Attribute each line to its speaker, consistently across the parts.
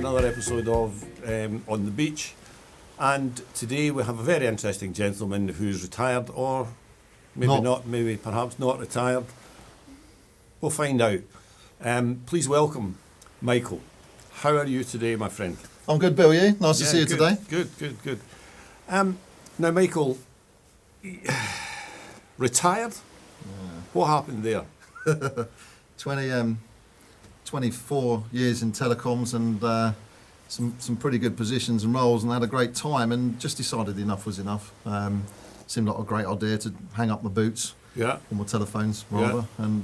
Speaker 1: another episode of On the Beach, and today we have a very interesting gentleman who's retired, or maybe perhaps not retired. We'll find out. Please welcome Michael. How are you today, my friend?
Speaker 2: I'm good, Bill. You? Nice to see you today.
Speaker 1: Good. Now, Michael, retired? Yeah. What happened there?
Speaker 2: 24 years in telecoms and some pretty good positions and roles, and had a great time, and just decided enough was enough. Seemed like a great idea to hang up my boots, or my telephones rather, and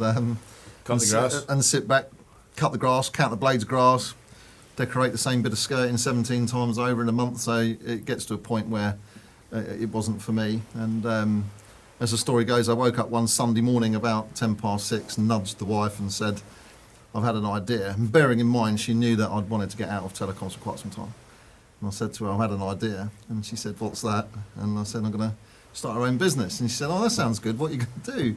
Speaker 1: cut the grass
Speaker 2: and sit back, cut the grass, count the blades of grass, decorate the same bit of skirting 17 times over in a month. So it gets to a point where it wasn't for me. And as the story goes, I woke up one Sunday morning about 6:10, nudged the wife and said, I've had an idea. And bearing in mind, she knew that I'd wanted to get out of telecoms for quite some time. And I said to her, I've had an idea. And she said, what's that? And I said, I'm going to start our own business. And she said, oh, that sounds good. What are you going to do?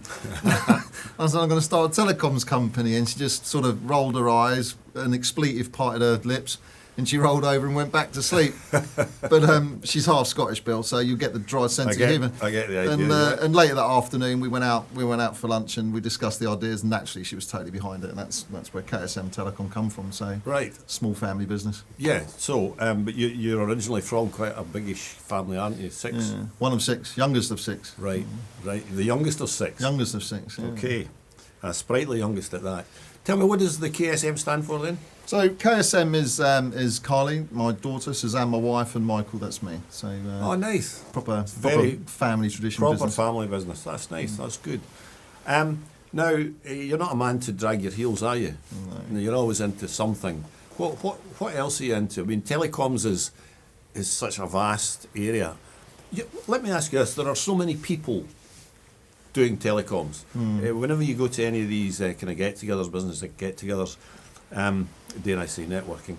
Speaker 2: I said, I'm going to start a telecoms company. And she just sort of rolled her eyes, an expletive parted her lips, and she rolled over and went back to sleep. But she's half Scottish, Bill, so you get the dry sense of humour.
Speaker 1: I get the idea.
Speaker 2: And later that afternoon, we went out for lunch and we discussed the ideas. And naturally, she was totally behind it, and that's where KSM Telecom come from. So
Speaker 1: right,
Speaker 2: small family business.
Speaker 1: Yeah. So, but you're originally from quite a biggish family, aren't you? 6.
Speaker 2: Yeah. One of 6, youngest of 6.
Speaker 1: Right. The youngest of 6.
Speaker 2: Youngest of 6. Yeah.
Speaker 1: Okay, a sprightly youngest at that. Tell me, what does the KSM stand for then?
Speaker 2: So KSM is Carly, my daughter, Suzanne, my wife, and Michael, that's me. So
Speaker 1: oh, nice.
Speaker 2: Proper family tradition
Speaker 1: proper
Speaker 2: business.
Speaker 1: Family business. That's nice. That's good. Now, you're not a man to drag your heels, are you? No. You're always into something. What else are you into? I mean, telecoms is such a vast area. Let me ask you this: there are so many people doing telecoms. Whenever you go to any of these kind of get-togethers, business get-togethers, dare I say networking,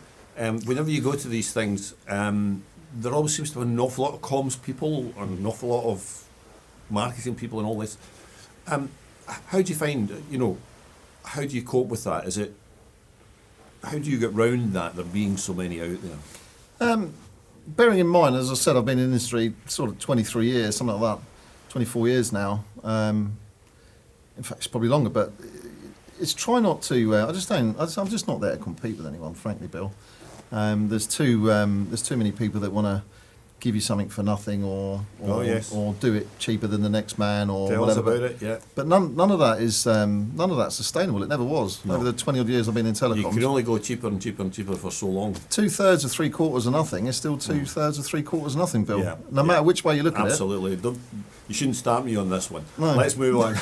Speaker 1: whenever you go to these things, there always seems to be an awful lot of comms people and an awful lot of marketing people and all this. How do you find, how do you cope with that? How do you get round that, there being so many out there?
Speaker 2: Bearing in mind, as I said, I've been in the industry sort of 23 years, something like that, 24 years now. In fact, it's probably longer, but it's try not to. I'm just not there to compete with anyone, frankly, Bill. There's too many people that want to give you something for nothing, or do it cheaper than the next man, or
Speaker 1: tell
Speaker 2: whatever.
Speaker 1: us about it. Yeah.
Speaker 2: But none of that is none of that's sustainable. It never was. No. Over the 20 odd years I've been in telecoms,
Speaker 1: you can only go cheaper and cheaper and cheaper for so long. 2/3
Speaker 2: or 3/4 of nothing is still 2/3 or 3/4 of nothing, Bill.
Speaker 1: Yeah.
Speaker 2: No matter which way you look at it.
Speaker 1: Absolutely. You shouldn't start me on this one.
Speaker 2: No.
Speaker 1: Let's move on.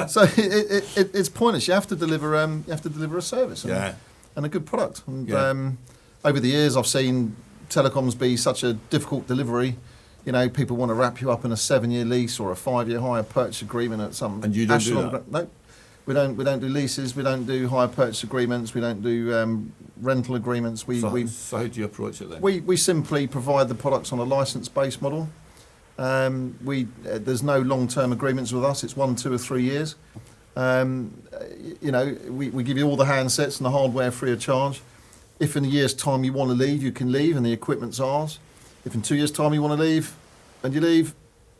Speaker 2: so it's pointless. You have to deliver a service and a good product. And over the years, I've seen telecoms be such a difficult delivery. People want to wrap you up in a 7-year lease or a 5-year hire purchase agreement at some.
Speaker 1: And you don't do that?
Speaker 2: No, we don't do leases. We don't do hire purchase agreements. We don't do rental agreements.
Speaker 1: So how do you approach it then?
Speaker 2: We simply provide the products on a license-based model. There's no long-term agreements with us. It's 1, 2, or 3 years. We give you all the handsets and the hardware free of charge. If in a year's time you want to leave, you can leave, and the equipment's ours. If in 2 years' time you want to leave, and you leave,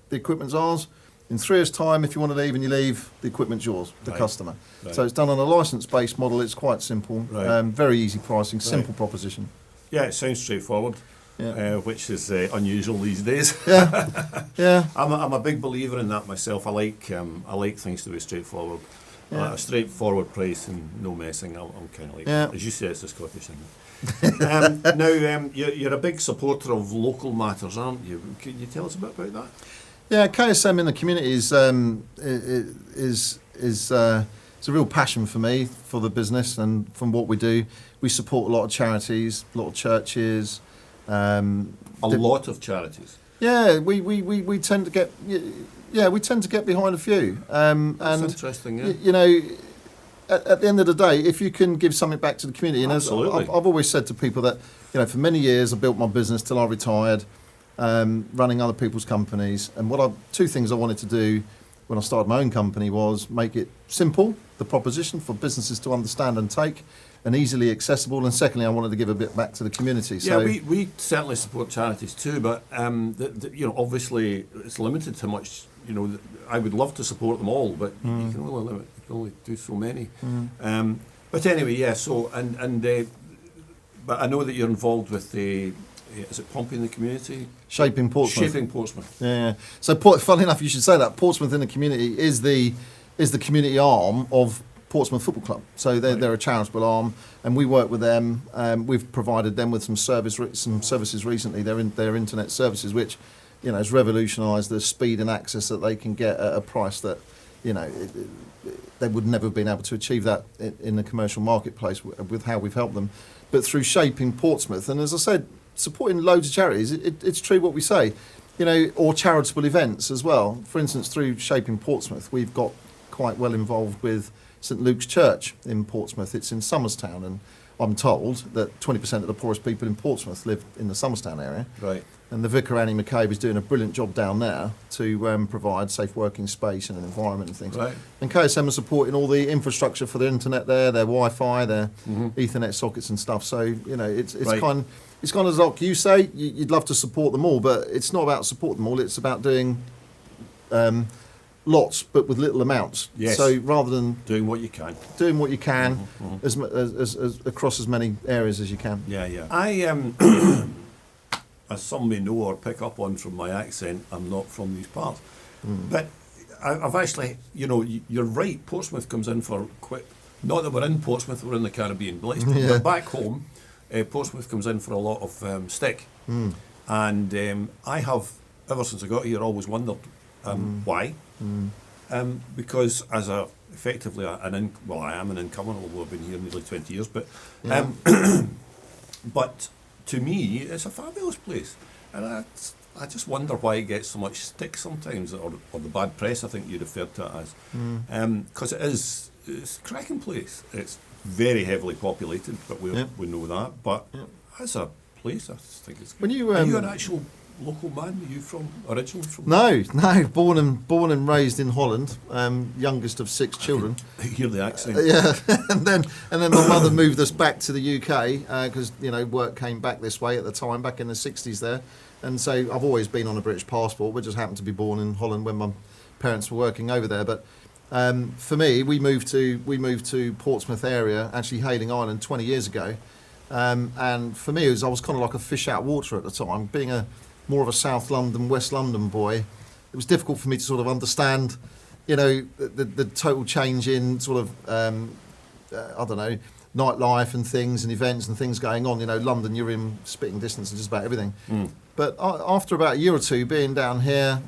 Speaker 2: the equipment's ours. In 3 years' time, if you want to leave and you leave, the equipment's yours, the customer. Right. So it's done on a license-based model. It's quite simple, very easy pricing, simple proposition.
Speaker 1: Yeah, it sounds straightforward. Yeah. Which is unusual these days.
Speaker 2: Yeah.
Speaker 1: I'm a big believer in that myself. I like things to be straightforward. A straightforward price and no messing. I'm kind of like, as you say, it's a Scottish thing. Now, you're a big supporter of local matters, aren't you? Can you tell us a bit about that?
Speaker 2: Yeah, KSM in the community is a real passion for me, for the business, and from what we do. We support a lot of charities, a lot of churches.
Speaker 1: A lot of charities.
Speaker 2: Yeah, we tend to get. We tend to get behind a few.
Speaker 1: That's interesting,
Speaker 2: At the end of the day, if you can give something back to the community, and
Speaker 1: absolutely.
Speaker 2: I've always said to people that, for many years I built my business till I retired, running other people's companies, and 2 things I wanted to do when I started my own company was make it simple, the proposition for businesses to understand and take, and easily accessible. And secondly, I wanted to give a bit back to the community.
Speaker 1: Yeah, we certainly support charities too, but obviously it's limited to much. I would love to support them all, but you can only do so many. But anyway, yeah. So but I know that you're involved with the. Is it Pumping the Community?
Speaker 2: Shaping Portsmouth.
Speaker 1: Shaping Portsmouth.
Speaker 2: Yeah. So, funnily enough, you should say that Portsmouth in the Community is the community arm of Portsmouth Football Club. So they're a charitable arm, and we work with them. We've provided them with some services recently. Their internet services, which has revolutionised the speed and access that they can get at a price that they would never have been able to achieve that in the commercial marketplace with how we've helped them. But through Shaping Portsmouth, and as I said, supporting loads of charities, it's true what we say, or charitable events as well. For instance, through Shaping Portsmouth, we've got quite well involved with St Luke's Church in Portsmouth. It's in Somerstown, and I'm told that 20% of the poorest people in Portsmouth live in the Somerstown area.
Speaker 1: Right.
Speaker 2: And the vicar, Annie McCabe, is doing a brilliant job down there to provide safe working space and an environment and things.
Speaker 1: Right.
Speaker 2: And KSM are supporting all the infrastructure for the internet there, their Wi-Fi, their Ethernet sockets and stuff. So it's
Speaker 1: right.
Speaker 2: It's kind of like you say, you'd love to support them all, but it's not about supporting them all. It's about doing lots, but with little amounts.
Speaker 1: Yes.
Speaker 2: So rather than
Speaker 1: doing what you can,
Speaker 2: as across as many areas as you can.
Speaker 1: Yeah, yeah. I as some may know or pick up on from my accent, I'm not from these parts. But I've actually, you're right. Portsmouth comes in for quite. Not that we're in Portsmouth, we're in the Caribbean. But but back home. Portsmouth comes in for a lot of stick, and I have, ever since I got here, always wondered why. Because as I am an incumbent, although I've been here nearly 20 years. But but to me, it's a fabulous place, and I just wonder why it gets so much stick sometimes, or the bad press, I think you referred to it as, because it's a cracking place. It's very heavily populated, but we know that. But as a place, I think it's.
Speaker 2: When you
Speaker 1: are you an actual local man? Are you originally from?
Speaker 2: No, born and raised in Holland, youngest of 6 children.
Speaker 1: I hear the accent.
Speaker 2: Yeah, and then my mother moved us back to the UK because work came back this way at the time, back in the 60s there, and so I've always been on a British passport. We just happened to be born in Holland when my parents were working over there, but. For me, we moved to Portsmouth area, actually Hayling Island, 20 years ago, and for me, I was kind of like a fish out of water at the time. Being more of a South London, West London boy, it was difficult for me to sort of understand, the total change in sort of, I don't know, nightlife and things and events and things going on. London, you're in spitting distance of just about everything. But after about a year or two being down here,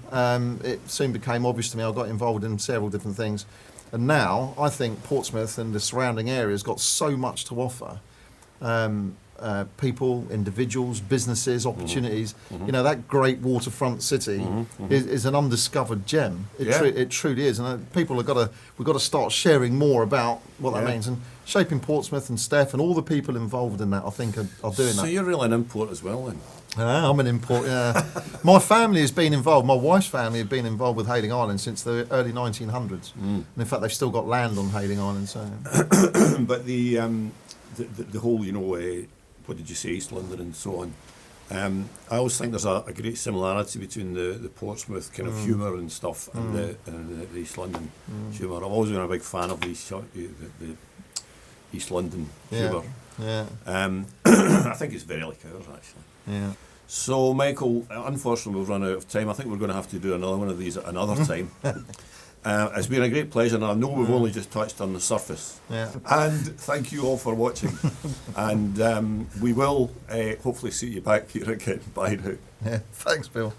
Speaker 2: it soon became obvious to me I got involved in several different things. And now I think Portsmouth and the surrounding areas got so much to offer. People, individuals, businesses, opportunities. That great waterfront city is an undiscovered gem. It truly is. And we've got to start sharing more about what that means. And Shaping Portsmouth and Steph and all the people involved in that, I think, are doing that.
Speaker 1: So you're really an import as well, then?
Speaker 2: I'm an import, yeah. My family has been involved, my wife's family have been involved with Hayling Island since the early 1900s. And in fact, they've still got land on Hayling Island. So.
Speaker 1: But the whole, what did you say, East London and so on. I always think there's a great similarity between the Portsmouth kind of humour and stuff and the East London humour. I've always been a big fan of the East London humour.
Speaker 2: Yeah.
Speaker 1: I think it's very like ours, actually.
Speaker 2: Yeah.
Speaker 1: So, Michael, unfortunately we've run out of time. I think we're going to have to do another one of these at another time. It's been a great pleasure, and I know we've only just touched on the surface.
Speaker 2: Yeah.
Speaker 1: And thank you all for watching. And we will hopefully see you back here again. Bye now.
Speaker 2: Yeah. Thanks, Bill.